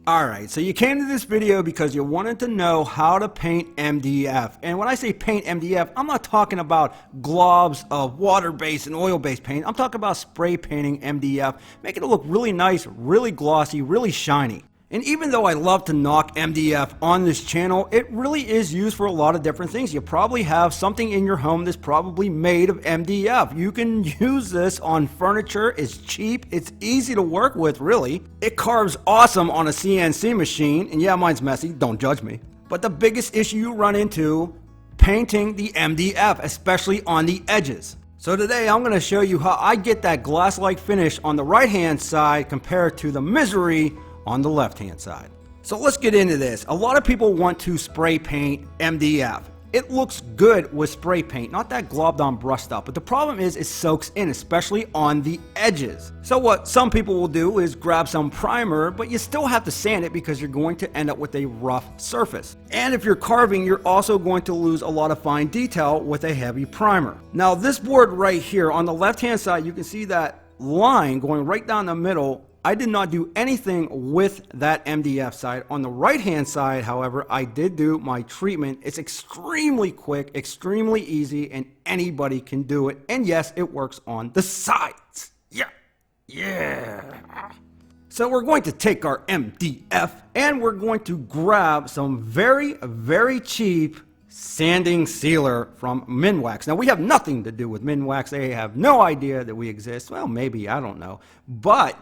Alright, so you came to this video because you wanted to know how to paint MDF. And when I say paint MDF, I'm not talking about globs of water-based and oil-based paint. I'm talking about spray painting MDF, making it look really nice, really glossy, really shiny. And even though I love to knock MDF on this channel, it really is used for a lot of different things. You probably have something in your home that's probably made of MDF. You can use this on furniture. It's cheap. It's easy to work with, really. It carves awesome on a CNC machine. And yeah, mine's messy. Don't judge me. But the biggest issue you run into painting the MDF, especially on the edges. So today I'm going to show you how I get that glass-like finish on the right-hand side compared to the misery on the left-hand side. So let's get into this. A lot of people want to spray paint MDF. It looks good with spray paint, not that globbed on brush stuff, but the problem is it soaks in, especially on the edges. So what some people will do is grab some primer, but you still have to sand it because you're going to end up with a rough surface. And if you're carving, you're also going to lose a lot of fine detail with a heavy primer. Now this board right here on the left-hand side, you can see that line going right down the middle. I did not do anything with that MDF side. On the right hand side, however, I did do my treatment. It's extremely quick, extremely easy, and anybody can do it. And yes, it works on the sides. Yeah. So we're going to take our MDF and we're going to grab some very, very cheap sanding sealer from Minwax. Now we have nothing to do with Minwax. They have no idea that we exist. Well, maybe, I don't know. But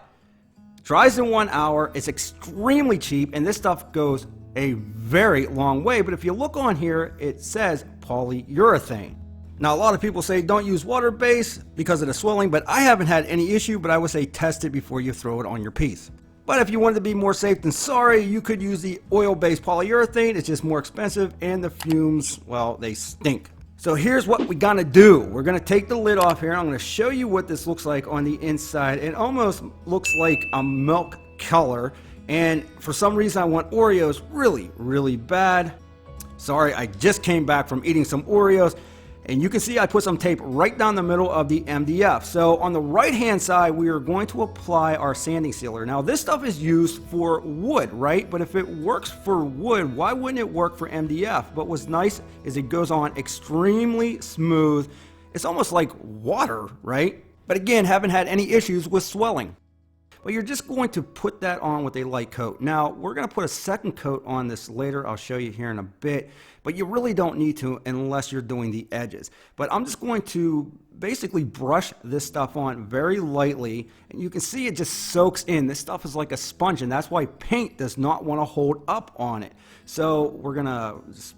dries in 1 hour, it's extremely cheap, and this stuff goes a very long way. But if you look on here, it says polyurethane. Now, a lot of people say don't use water-based because of the swelling, but I haven't had any issue, but I would say test it before you throw it on your piece. But if you wanted to be more safe than sorry, you could use the oil-based polyurethane. It's just more expensive, and the fumes, well, they stink. So here's what we're gonna do. We're gonna take the lid off here. I'm gonna show you what this looks like on the inside. It almost looks like a milk color. And for some reason I want Oreos really, really bad. Sorry, I just came back from eating some Oreos. And you can see I put some tape right down the middle of the MDF. So on the right hand side, we are going to apply our sanding sealer. Now this stuff is used for wood, right? But if it works for wood, why wouldn't it work for MDF? But what's nice is it goes on extremely smooth. It's almost like water, right? But again, haven't had any issues with swelling. But you're just going to put that on with a light coat. Now, we're going to put a second coat on this later. I'll show you here in a bit. But you really don't need to unless you're doing the edges. But I'm just going to basically brush this stuff on very lightly. And you can see it just soaks in. This stuff is like a sponge, and that's why paint does not want to hold up on it. So we're going to just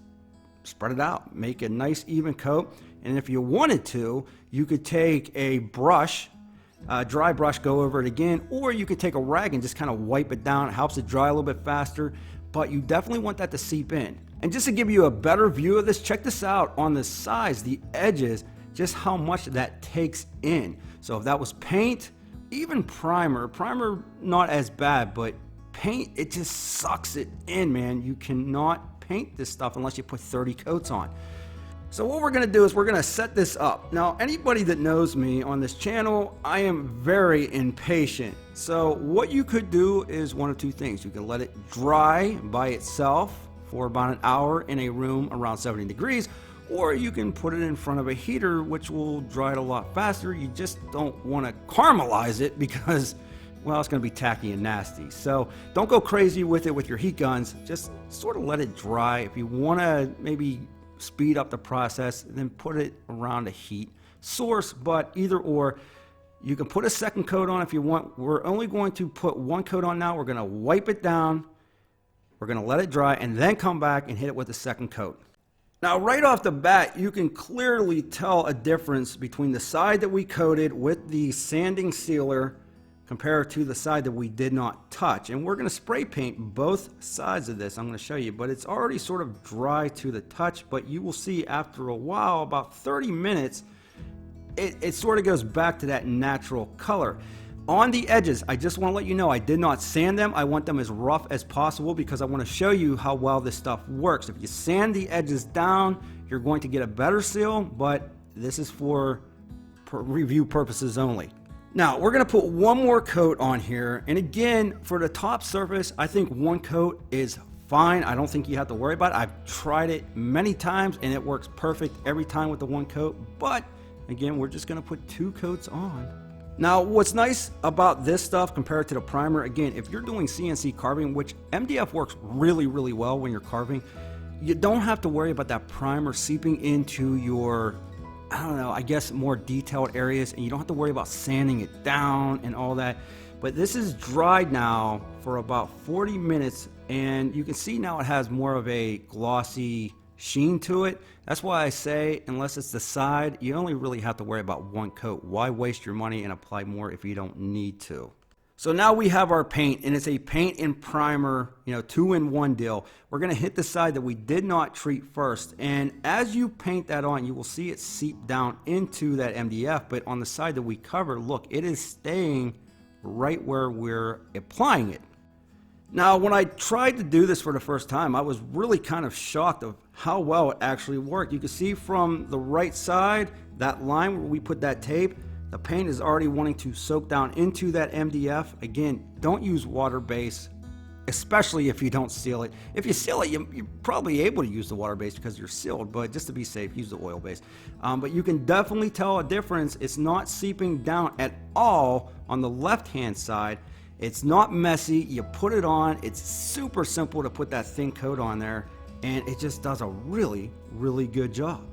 spread it out, make a nice even coat. And if you wanted to, you could take a brush, dry brush, go over it again, or you could take a rag and just kind of wipe it down. It helps it dry a little bit faster, but you definitely want that to seep in. And just to give you a better view of this, check this out on the sides, the edges, just how much that takes in. So if that was paint, even primer not as bad, but paint, it just sucks it in, man. You cannot paint this stuff unless you put 30 coats on. So what we're going to do is we're going to set this up. Now, anybody that knows me on this channel, I am very impatient. So what you could do is one of two things. You can let it dry by itself for about an hour in a room around 70 degrees, or you can put it in front of a heater, which will dry it a lot faster. You just don't want to caramelize it because, well, it's going to be tacky and nasty. So don't go crazy with it with your heat guns. Just sort of let it dry. If you want to maybe speed up the process, then put it around a heat source. But either or, you can put a second coat on if you want. We're only going to put one coat on now. We're going to wipe it down, we're going to let it dry, and then come back and hit it with a second coat. Now right off the bat, you can clearly tell a difference between the side that we coated with the sanding sealer compared to the side that we did not touch. And we're going to spray paint both sides of this. I'm going to show you, but it's already sort of dry to the touch, but you will see after a while, about 30 minutes, it sort of goes back to that natural color. On the edges, I just want to let you know I did not sand them. I want them as rough as possible because I want to show you how well this stuff works. If you sand the edges down, you're going to get a better seal, but this is for review purposes only. Now we're going to put one more coat on here, and again, for the top surface, I think one coat is fine. I don't think you have to worry about it. I've tried it many times and it works perfect every time with the one coat, but again, we're just going to put 2 coats on. Now what's nice about this stuff compared to the primer, again, if you're doing CNC carving, which MDF works really well when you're carving, you don't have to worry about that primer seeping into your, I don't know, I guess more detailed areas, and you don't have to worry about sanding it down and all that. But this is dried now for about 40 minutes, and you can see now it has more of a glossy sheen to it. That's why I say, unless it's the side, you only really have to worry about one coat. Why waste your money and apply more if you don't need to? So now we have our paint, and it's a paint and primer, 2-in-1 deal. We're going to hit the side that we did not treat first, and as you paint that on, you will see it seep down into that MDF, but on the side that we cover, look, it is staying right where we're applying it. Now, when I tried to do this for the first time, I was really kind of shocked of how well it actually worked. You can see from the right side, that line where we put that tape, the paint is already wanting to soak down into that MDF. Again, don't use water base, especially if you don't seal it. If you seal it, you're probably able to use the water base because you're sealed, but just to be safe, use the oil base. But you can definitely tell a difference. It's not seeping down at all on the left-hand side. It's not messy. You put it on. It's super simple to put that thin coat on there, and it just does a really good job.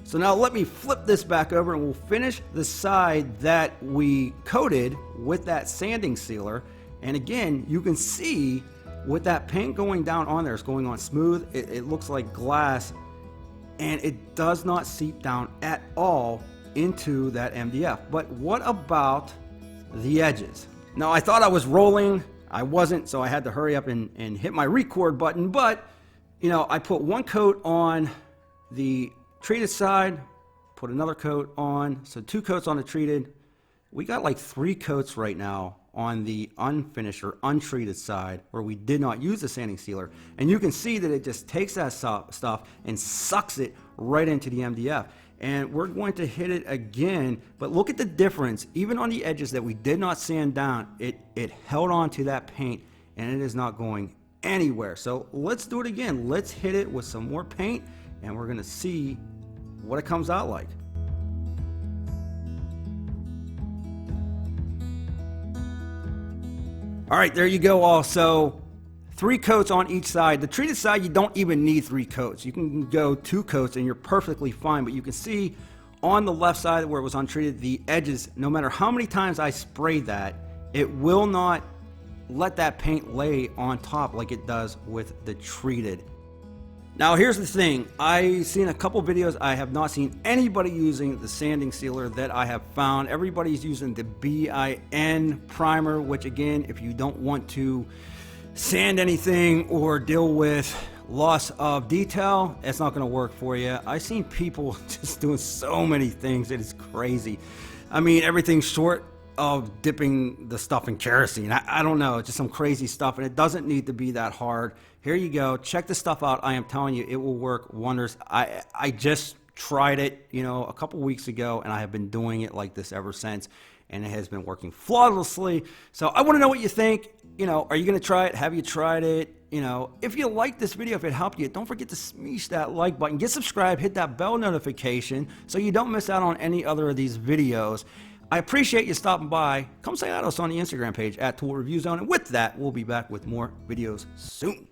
So now let me flip this back over, and we'll finish the side that we coated with that sanding sealer. And again, you can see with that paint going down on there, it's going on smooth. It looks like glass, and it does not seep down at all into that MDF. But what about the edges? Now, I thought I was rolling. I wasn't, so I had to hurry up and hit my record button. But, I put one coat on the treated side, put another coat on, so 2 coats on the treated. We got like 3 coats right now on the unfinished or untreated side where we did not use the sanding sealer. And you can see that it just takes that stuff and sucks it right into the MDF. And we're going to hit it again, but look at the difference. Even on the edges that we did not sand down, it held on to that paint, and it is not going anywhere. So let's do it again. Let's hit it with some more paint, and we're going to see what it comes out like. All right, there you go. Also, 3 coats on each side. The treated side, you don't even need 3 coats. You can go 2 coats and you're perfectly fine. But you can see on the left side where it was untreated, the edges, no matter how many times I spray that, it will not let that paint lay on top like it does with the treated. Now here's the thing, I've seen a couple videos. I have not seen anybody using the sanding sealer that I have found. Everybody's using the BIN primer, which again, if you don't want to sand anything or deal with loss of detail, it's not going to work for you. I've seen people just doing so many things, it is crazy. I mean, everything short of dipping the stuff in kerosene. I don't know, just some crazy stuff, and it doesn't need to be that hard. Here you go, check this stuff out. I am telling you, it will work wonders. I just tried it, a couple weeks ago, and I have been doing it like this ever since, and it has been working flawlessly. So I want to know what you think. Are you going to try it? Have you tried it? If you like this video, if it helped you, don't forget to smash that like button, get subscribed, hit that bell notification so you don't miss out on any other of these videos. I appreciate you stopping by. Come say hi to us on the Instagram page at Tool Review Zone. And with that, we'll be back with more videos soon.